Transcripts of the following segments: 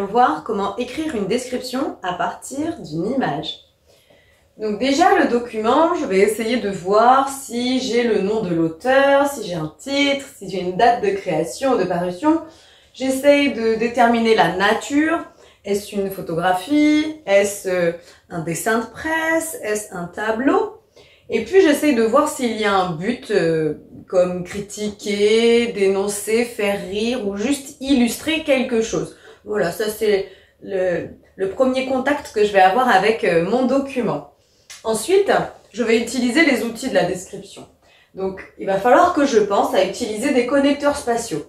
voir comment écrire une description à partir d'une image. Donc déjà, le document, je vais essayer de voir si j'ai le nom de l'auteur, si j'ai un titre, si j'ai une date de création ou de parution. J'essaye de déterminer la nature. Est-ce une photographie? Est-ce un dessin de presse? Est-ce un tableau? Et puis j'essaye de voir s'il y a un but comme critiquer, dénoncer, faire rire ou juste illustrer quelque chose. Voilà, ça c'est le premier contact que je vais avoir avec mon document. Ensuite, je vais utiliser les outils de la description. Donc, il va falloir que je pense à utiliser des connecteurs spatiaux.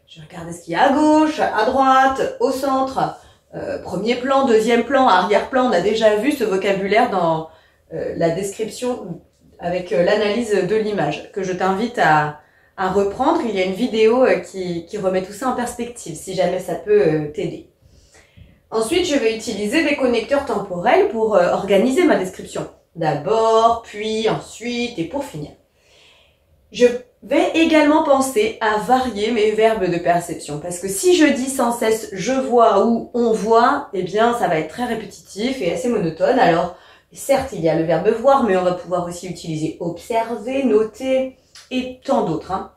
Je vais regarder ce qu'il y a à gauche, à droite, au centre, premier plan, deuxième plan, arrière-plan. On a déjà vu ce vocabulaire dans la description avec l'analyse de l'image que je t'invite à reprendre. Il y a une vidéo qui remet tout ça en perspective si jamais ça peut t'aider. Ensuite, je vais utiliser des connecteurs temporels pour organiser ma description. D'abord, puis, ensuite et pour finir. Je vais également penser à varier mes verbes de perception parce que si je dis sans cesse « je vois » ou « on voit », eh bien ça va être très répétitif et assez monotone. Alors, certes, il y a le verbe « voir », mais on va pouvoir aussi utiliser « observer »,« noter » et tant d'autres.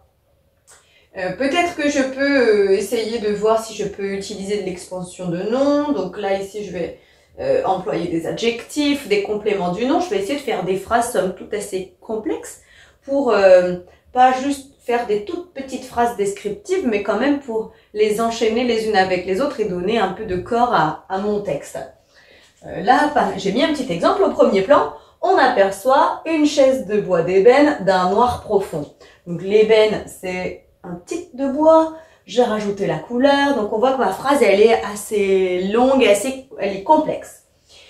Peut-être que je peux essayer de voir si je peux utiliser de l'expansion de nom. Donc là, ici, je vais employer des adjectifs, des compléments du nom. Je vais essayer de faire des phrases, somme toute, assez complexes pour pas juste faire des toutes petites phrases descriptives, mais quand même pour les enchaîner les unes avec les autres et donner un peu de corps à mon texte. Là, j'ai mis un petit exemple. Au premier plan, on aperçoit une chaise de bois d'ébène d'un noir profond. Donc l'ébène, c'est un type de bois, j'ai rajouté la couleur, donc on voit que ma phrase elle est assez longue, elle est complexe.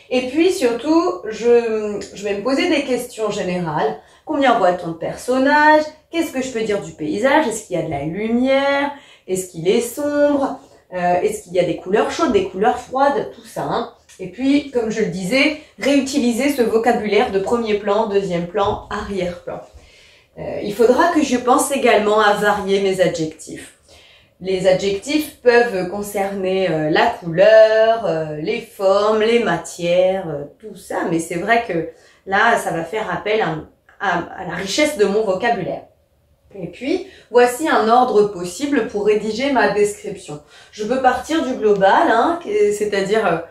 Et puis surtout, je vais me poser des questions générales. Combien voit-on de personnages? Qu'est-ce que je peux dire du paysage? Est-ce qu'il y a de la lumière? Est-ce qu'il est sombre? Est-ce qu'il y a des couleurs chaudes, des couleurs froides? Tout ça. Et puis, comme je le disais, réutiliser ce vocabulaire de premier plan, deuxième plan, arrière-plan. Il faudra que je pense également à varier mes adjectifs. Les adjectifs peuvent concerner la couleur, les formes, les matières, tout ça. Mais c'est vrai que là, ça va faire appel à la richesse de mon vocabulaire. Et puis, voici un ordre possible pour rédiger ma description. Je peux partir du global, c'est-à-dire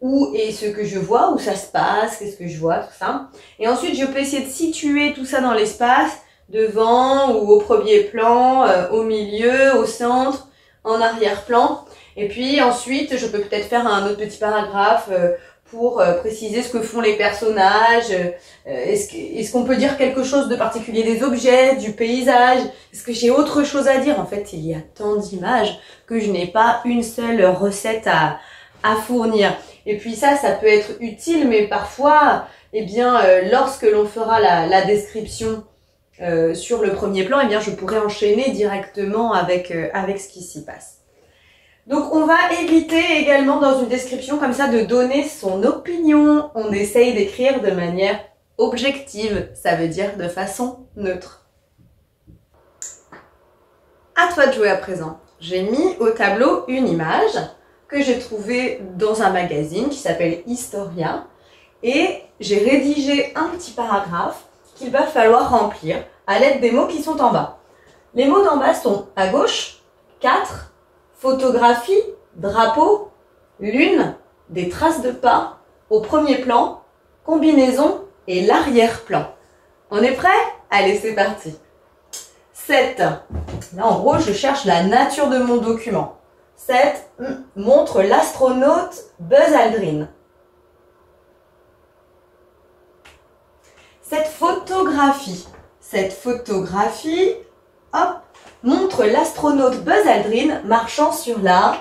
où est ce que je vois, où ça se passe, qu'est-ce que je vois, tout ça. Et ensuite, je peux essayer de situer tout ça dans l'espace, devant ou au premier plan, au milieu, au centre, en arrière-plan. Et puis ensuite, je peux peut-être faire un autre petit paragraphe pour préciser ce que font les personnages. Est-ce qu'on peut dire quelque chose de particulier des objets, du paysage? Est-ce que j'ai autre chose à dire? En fait, il y a tant d'images que je n'ai pas une seule recette à fournir. Et puis ça peut être utile, mais parfois, eh bien, lorsque l'on fera la description sur le premier plan, eh bien, je pourrais enchaîner directement avec ce qui s'y passe. Donc, on va éviter également dans une description comme ça de donner son opinion. On essaye d'écrire de manière objective, ça veut dire de façon neutre. À toi de jouer à présent. J'ai mis au tableau une image que j'ai trouvée dans un magazine qui s'appelle Historia et j'ai rédigé un petit paragraphe qu'il va falloir remplir à l'aide des mots qui sont en bas. Les mots d'en bas sont à gauche, 4, photographie, drapeau, lune, des traces de pas, au premier plan, combinaison et l'arrière-plan. On est prêt? Allez, c'est parti. 7. Là, en gros, je cherche la nature de mon document. 7. Montre l'astronaute Buzz Aldrin. Cette photographie, hop, montre l'astronaute Buzz Aldrin marchant sur la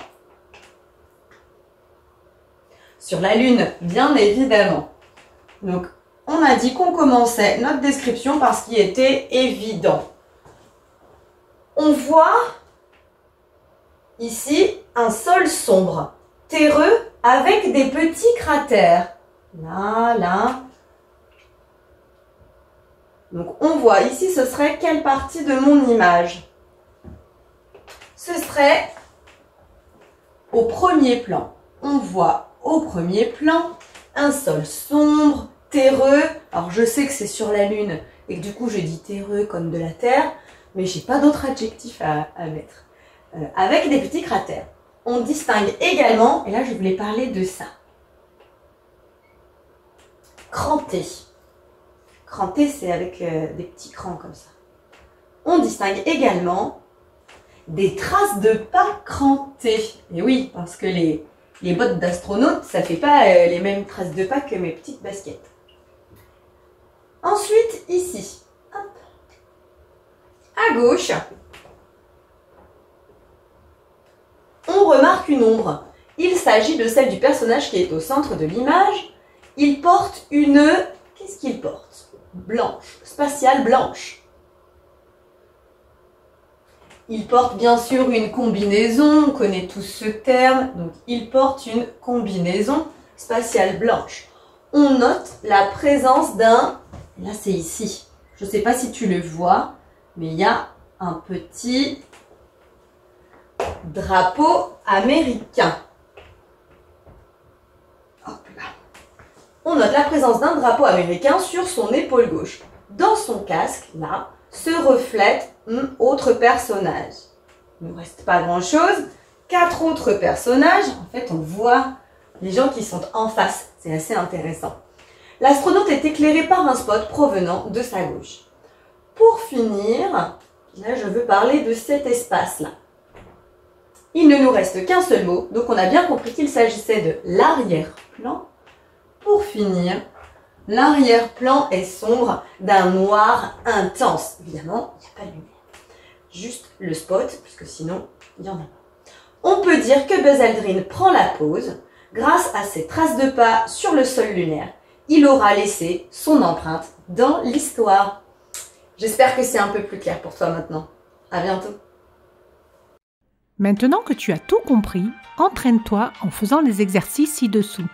Lune, bien évidemment. Donc, on a dit qu'on commençait notre description par ce qui était évident. On voit ici un sol sombre, terreux, avec des petits cratères. Là. Donc, on voit ici, ce serait quelle partie de mon image? Ce serait au premier plan. On voit au premier plan un sol sombre, terreux. Alors je sais que c'est sur la lune et que du coup je dis terreux comme de la terre, mais j'ai pas d'autre adjectif à mettre. Avec des petits cratères. On distingue également, et là je voulais parler de ça, cranté. Cranté, c'est avec des petits crans comme ça. On distingue également des traces de pas crantés. Et oui, parce que les bottes d'astronaute, ça fait pas les mêmes traces de pas que mes petites baskets. Ensuite, ici, hop, à gauche, on remarque une ombre. Il s'agit de celle du personnage qui est au centre de l'image. Il porte une... Qu'est-ce qu'il porte? Blanche, spatiale blanche. Il porte bien sûr une combinaison, on connaît tous ce terme, donc il porte une combinaison spatiale blanche. On note la présence d'un, là c'est ici, je ne sais pas si tu le vois, mais il y a un petit drapeau américain. Hop là. On note la présence d'un drapeau américain sur son épaule gauche. Dans son casque, là, se reflète un autre personnage. Il ne nous reste pas grand-chose. 4 autres personnages. En fait, on voit les gens qui sont en face. C'est assez intéressant. L'astronaute est éclairé par un spot provenant de sa gauche. Pour finir, là, je veux parler de cet espace-là. Il ne nous reste qu'un seul mot, donc on a bien compris qu'il s'agissait de l'arrière-plan. Pour finir, l'arrière-plan est sombre d'un noir intense. Évidemment, il n'y a pas de lumière. Juste le spot, puisque sinon, il n'y en a pas. On peut dire que Buzz Aldrin prend la pause. Grâce à ses traces de pas sur le sol lunaire, il aura laissé son empreinte dans l'histoire. J'espère que c'est un peu plus clair pour toi maintenant. À bientôt. Maintenant que tu as tout compris, entraîne-toi en faisant les exercices ci-dessous.